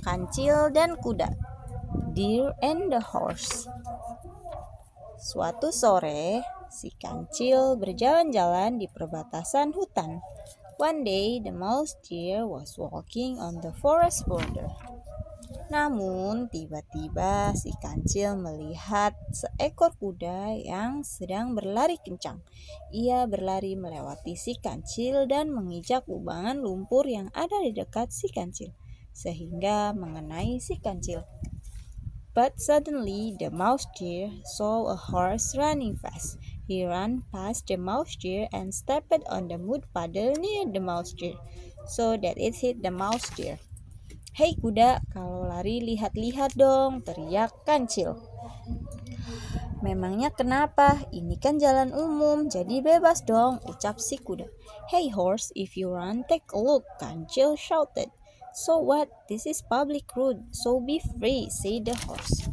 Kancil dan Kuda, Deer and the Horse. Suatu sore, si kancil berjalan-jalan di perbatasan hutan. One day, the mouse deer was walking on the forest border. Namun, tiba-tiba si kancil melihat seekor kuda yang sedang berlari kencang. Ia berlari melewati si kancil dan menginjak kubangan lumpur yang ada di dekat si kancil, sehingga mengenai si kancil. But suddenly the mouse deer saw a horse running fast. He ran past the mouse deer and stepped on the mud puddle near the mouse deer, so that it hit the mouse deer. "Hei kuda, kalau lari lihat-lihat dong," teriak kancil. "Memangnya kenapa? Ini kan jalan umum, jadi bebas dong," ucap si kuda. "Hey horse, if you run, take a look," kancil shouted. "So what? This is public road, so be free," said the horse.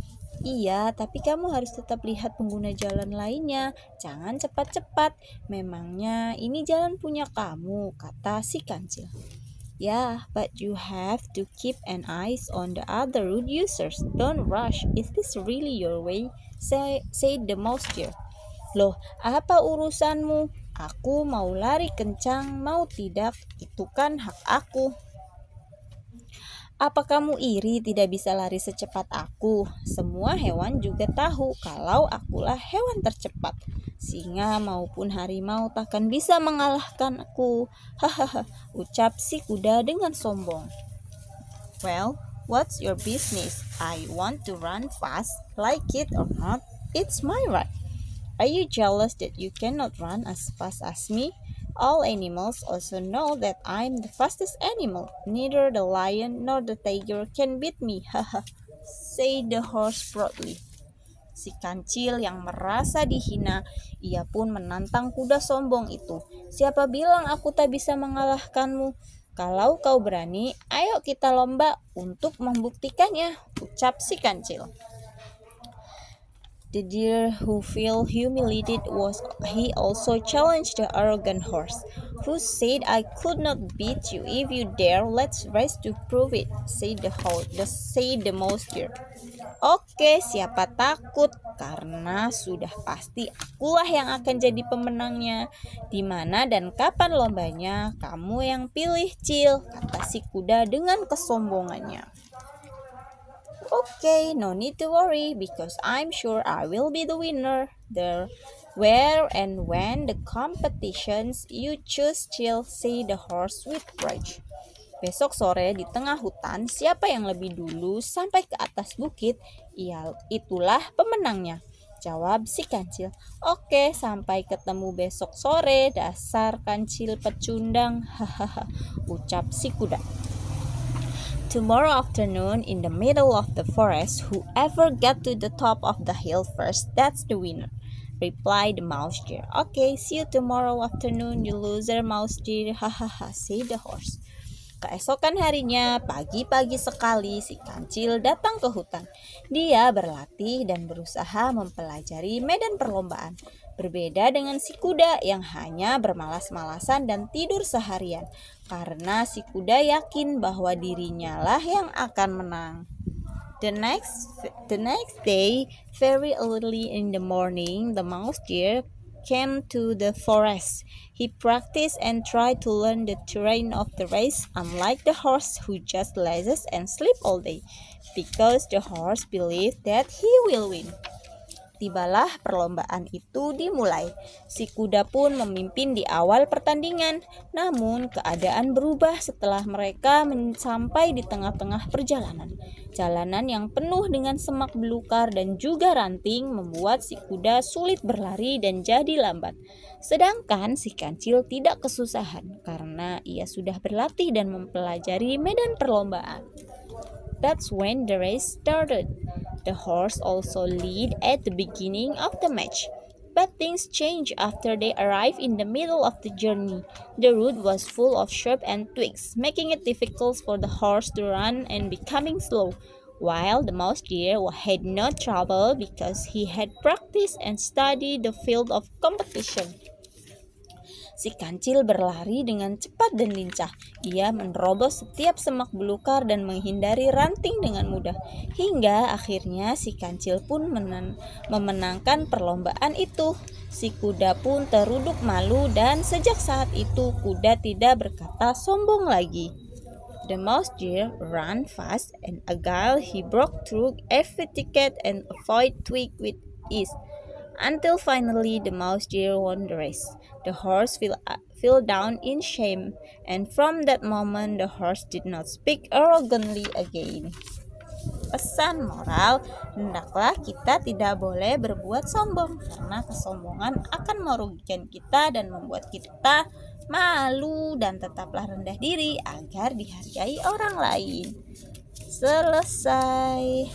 "Iya, tapi kamu harus tetap lihat pengguna jalan lainnya. Jangan cepat-cepat. Memangnya ini jalan punya kamu," kata si kancil. "Yeah, but you have to keep an eye on the other road users. Don't rush. Is this really your way?" said the mouse deer. "Loh, apa urusanmu? Aku mau lari kencang, mau tidak, itu kan hak aku." "Apa kamu iri tidak bisa lari secepat aku? Semua hewan juga tahu kalau akulah hewan tercepat. Singa maupun harimau takkan bisa mengalahkan aku. Hahaha," ucap si kuda dengan sombong. "Well, what's your business? I want to run fast, like it or not. It's my right. Are you jealous that you cannot run as fast as me? All animals also know that I'm the fastest animal. Neither the lion nor the tiger can beat me," haha, said the horse proudly. Si kancil yang merasa dihina, ia pun menantang kuda sombong itu. "Siapa bilang aku tak bisa mengalahkanmu? Kalau kau berani, ayo kita lomba untuk membuktikannya," ucap si kancil. The deer, who felt humiliated, he also challenged the arrogant horse, who said, "I could not beat you. If you dare, let's race to prove it," said the mouse deer. "Oke, siapa takut? Karena sudah pasti akulah yang akan jadi pemenangnya. Di mana dan kapan lombanya? Kamu yang pilih, Cil," kata si kuda dengan kesombongannya. "Okay, no need to worry, because I'm sure I will be the winner. There, where and when the competitions, you choose, Cil," said the horse with pride. "Besok sore di tengah hutan, siapa yang lebih dulu sampai ke atas bukit, itulah pemenangnya," jawab si kancil. "Oke, sampai ketemu besok sore, dasar kancil pecundang," hahaha, ucap si kuda. "Tomorrow afternoon, in the middle of the forest, whoever get to the top of the hill first, that's the winner," replied the mouse deer. "Okay, see you tomorrow afternoon, you loser mouse deer," hahaha, said the horse. Keesokan harinya, pagi-pagi sekali si kancil datang ke hutan. Dia berlatih dan berusaha mempelajari medan perlombaan. Berbeda dengan si kuda yang hanya bermalas-malasan dan tidur seharian, karena si kuda yakin bahwa dirinya lah yang akan menang. The next day, very early in the morning, the mouse deer came to the forest. He practiced and tried to learn the terrain of the race, unlike the horse who just lazes and sleep all day, because the horse believed that he will win. Tibalah perlombaan itu dimulai. Si kuda pun memimpin di awal pertandingan. Namun keadaan berubah setelah mereka sampai di tengah-tengah perjalanan. Jalanan yang penuh dengan semak belukar dan juga ranting membuat si kuda sulit berlari dan jadi lambat. Sedangkan si kancil tidak kesusahan karena ia sudah berlatih dan mempelajari medan perlombaan. That's when the race started. The horse also led at the beginning of the match. But things changed after they arrived in the middle of the journey. The road was full of shrubs and twigs, making it difficult for the horse to run and becoming slow, while the mouse deer had no trouble because he had practiced and studied the field of competition. Si kancil berlari dengan cepat dan lincah. Ia menerobos setiap semak belukar dan menghindari ranting dengan mudah. Hingga akhirnya si kancil pun memenangkan perlombaan itu. Si kuda pun teruduk malu dan sejak saat itu kuda tidak berkata sombong lagi. The mouse deer ran fast and agile. He broke through every thicket and avoided twig with ease, until finally the mouse deer won the race. The horse fell down in shame, and from that moment the horse did not speak arrogantly again. Pesan moral, hendaklah kita tidak boleh berbuat sombong, karena kesombongan akan merugikan kita dan membuat kita malu, dan tetaplah rendah diri agar dihargai orang lain. Selesai.